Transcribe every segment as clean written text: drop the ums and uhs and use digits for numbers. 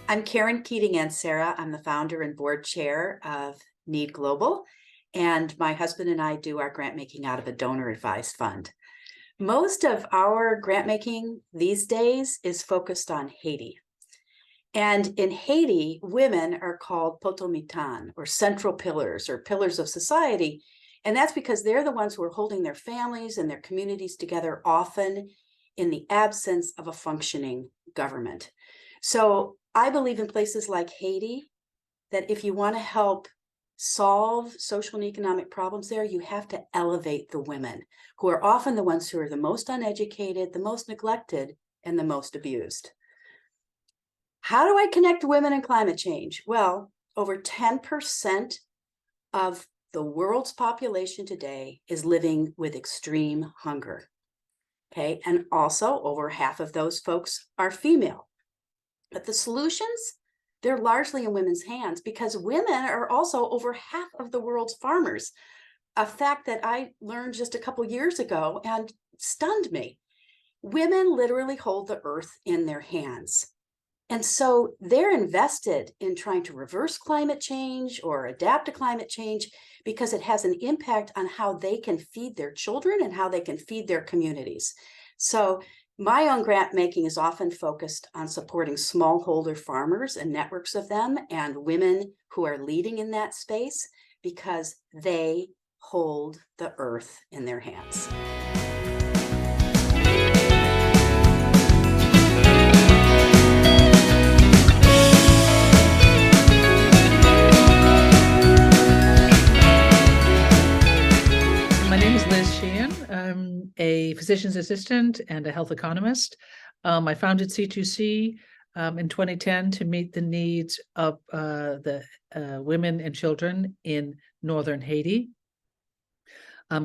I'm Karen Keating-Ansara. I'm the founder and board chair of Need Global, and my husband and I do our grant making out of a donor advised fund. Most of our grant making these days is focused on Haiti. And in Haiti, women are called potomitan, or central pillars, or pillars of society. And that's because they're the ones who are holding their families and their communities together, often in the absence of a functioning government. So I believe in places like Haiti that if you want to help solve social and economic problems there, you have to elevate the women, who are often the ones who are the most uneducated, the most neglected, and the most abused. How do I connect women and climate change? Well, over 10% of the world's population today is living with extreme hunger. Okay, and also over half of those folks are female. But the solutions, they're largely in women's hands because women are also over half of the world's farmers. A fact that I learned just a couple years ago and stunned me. Women literally hold the earth in their hands. And so they're invested in trying to reverse climate change or adapt to climate change because it has an impact on how they can feed their children and how they can feed their communities. So my own grant making is often focused on supporting smallholder farmers and networks of them and women who are leading in that space because they hold the earth in their hands. My name is Liz Sheehan. I'm a physician's assistant and a health economist. I founded C2C in 2010 to meet the needs of the women and children in northern Haiti.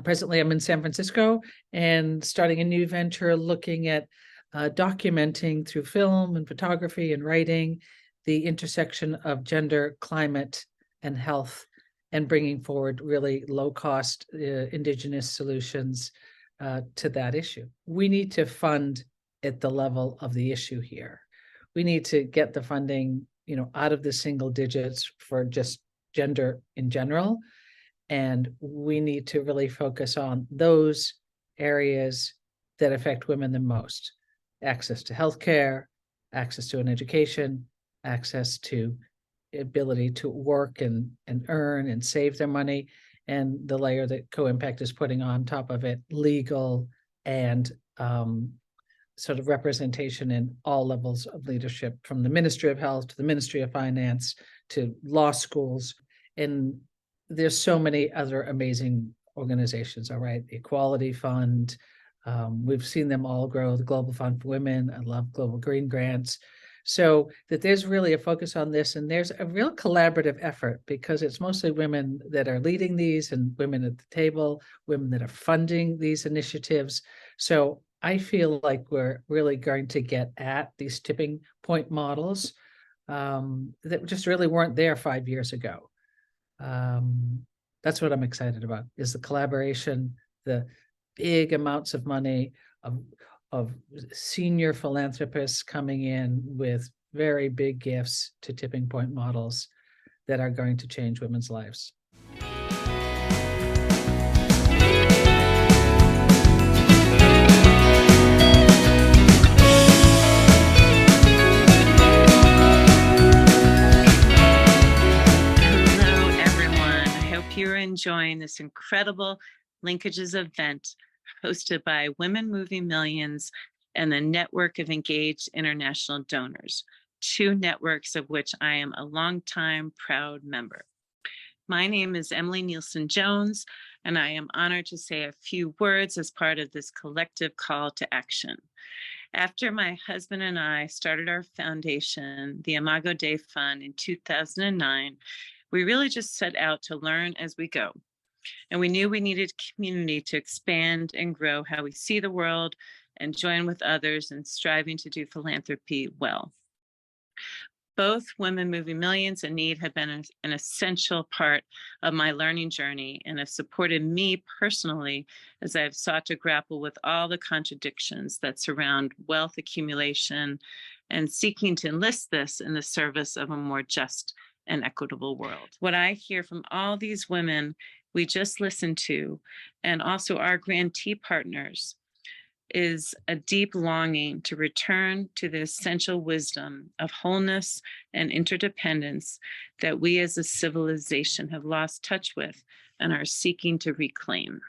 Presently, I'm in San Francisco and starting a new venture looking at documenting through film and photography and writing the intersection of gender, climate, and health, and bringing forward really low-cost indigenous solutions to that issue. We need to fund at the level of the issue here. We need to get the funding, out of the single digits for just gender in general, and we need to really focus on those areas that affect women the most: access to healthcare, access to an education, access to ability to work and earn and save their money, and the layer that Co-Impact is putting on top of it, legal and sort of representation in all levels of leadership, from the Ministry of Health to the Ministry of Finance to law schools. And there's so many other amazing organizations, all right? The Equality Fund, we've seen them all grow, the Global Fund for Women, I love Global Green Grants. So that there's really a focus on this, and there's a real collaborative effort because it's mostly women that are leading these and women at the table, women that are funding these initiatives. So I feel like we're really going to get at these tipping point models that just really weren't there 5 years ago. That's what I'm excited about, is the collaboration, the big amounts of money, of senior philanthropists coming in with very big gifts to tipping point models that are going to change women's lives. Hello, everyone. I hope you're enjoying this incredible Linkages event hosted by Women Moving Millions and the Network of Engaged International Donors, two networks of which I am a longtime proud member. My name is Emily Nielsen Jones, and I am honored to say a few words as part of this collective call to action. After my husband and I started our foundation, the Imago Dei Fund, in 2009, we really just set out to learn as we go. And we knew we needed community to expand and grow how we see the world and join with others in striving to do philanthropy well. Both Women Moving Millions and Need have been an essential part of my learning journey and have supported me personally as I've sought to grapple with all the contradictions that surround wealth accumulation and seeking to enlist this in the service of a more just and equitable world. What I hear from all these women we just listened to, and also our grantee partners, is a deep longing to return to the essential wisdom of wholeness and interdependence that we as a civilization have lost touch with and are seeking to reclaim.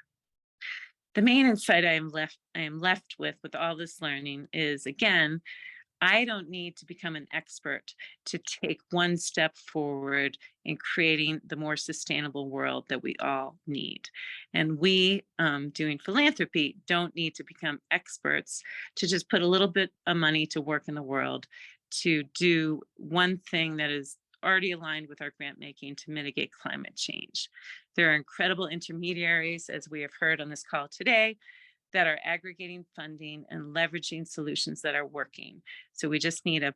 The main insight I am left with all this learning is, again, I don't need to become an expert to take one step forward in creating the more sustainable world that we all need. And we, doing philanthropy, don't need to become experts to just put a little bit of money to work in the world to do one thing that is already aligned with our grant making to mitigate climate change. There are incredible intermediaries, as we have heard on this call today, that are aggregating funding and leveraging solutions that are working. So we just need to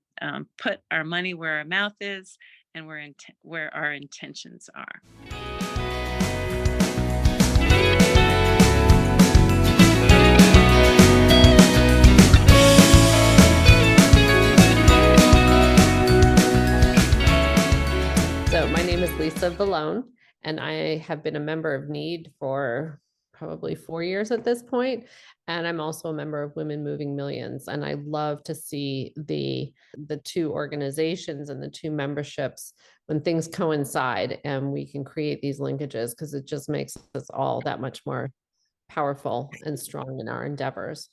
put our money where our mouth is and where our intentions are. So my name is Lisa Vallone, and I have been a member of NEED for probably 4 years at this point. And I'm also a member of Women Moving Millions. And I love to see the two organizations and the two memberships when things coincide and we can create these linkages, because it just makes us all that much more powerful and strong in our endeavors.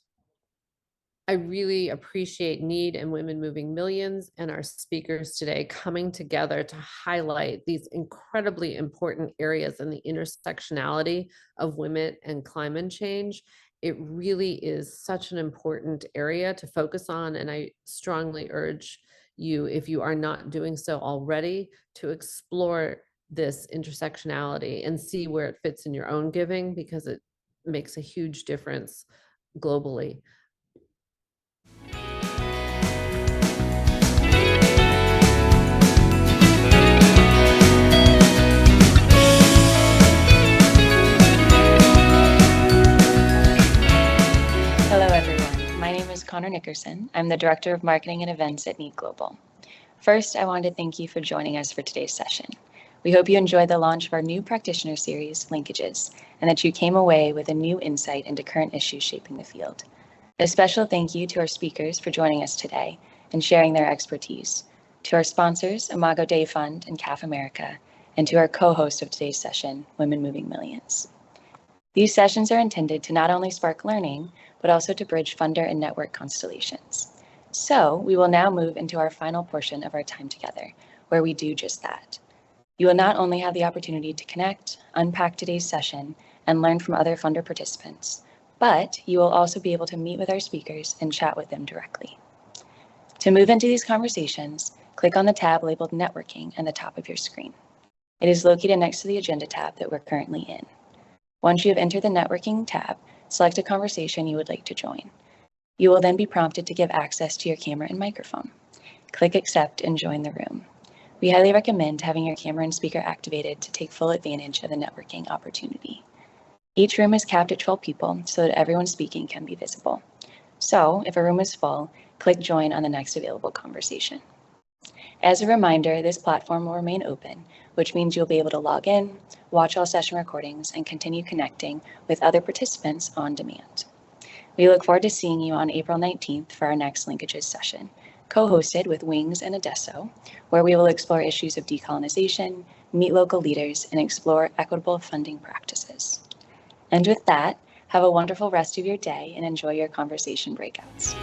I really appreciate NEED and Women Moving Millions and our speakers today coming together to highlight these incredibly important areas in the intersectionality of women and climate change. It really is such an important area to focus on, and I strongly urge you, if you are not doing so already, to explore this intersectionality and see where it fits in your own giving, because it makes a huge difference globally. Hello, everyone. My name is Connor Nickerson. I'm the Director of Marketing and Events at NEED Global. First, I wanted to thank you for joining us for today's session. We hope you enjoyed the launch of our new practitioner series, Linkages, and that you came away with a new insight into current issues shaping the field. A special thank you to our speakers for joining us today and sharing their expertise, to our sponsors, Imago Dei Fund and CAF America, and to our co-host of today's session, Women Moving Millions. These sessions are intended to not only spark learning, but also to bridge funder and network constellations. So we will now move into our final portion of our time together, where we do just that. You will not only have the opportunity to connect, unpack today's session, and learn from other funder participants, but you will also be able to meet with our speakers and chat with them directly. To move into these conversations, click on the tab labeled Networking at the top of your screen. It is located next to the Agenda tab that we're currently in. Once you have entered the Networking tab, select a conversation you would like to join. You will then be prompted to give access to your camera and microphone. Click Accept and join the room. We highly recommend having your camera and speaker activated to take full advantage of the networking opportunity. Each room is capped at 12 people so that everyone speaking can be visible. So if a room is full, click Join on the next available conversation. As a reminder, this platform will remain open, which means you'll be able to log in, watch all session recordings, and continue connecting with other participants on demand. We look forward to seeing you on April 19th for our next Linkages session, co-hosted with Wings and Adesso, where we will explore issues of decolonization, meet local leaders, and explore equitable funding practices. And with that, have a wonderful rest of your day and enjoy your conversation breakouts.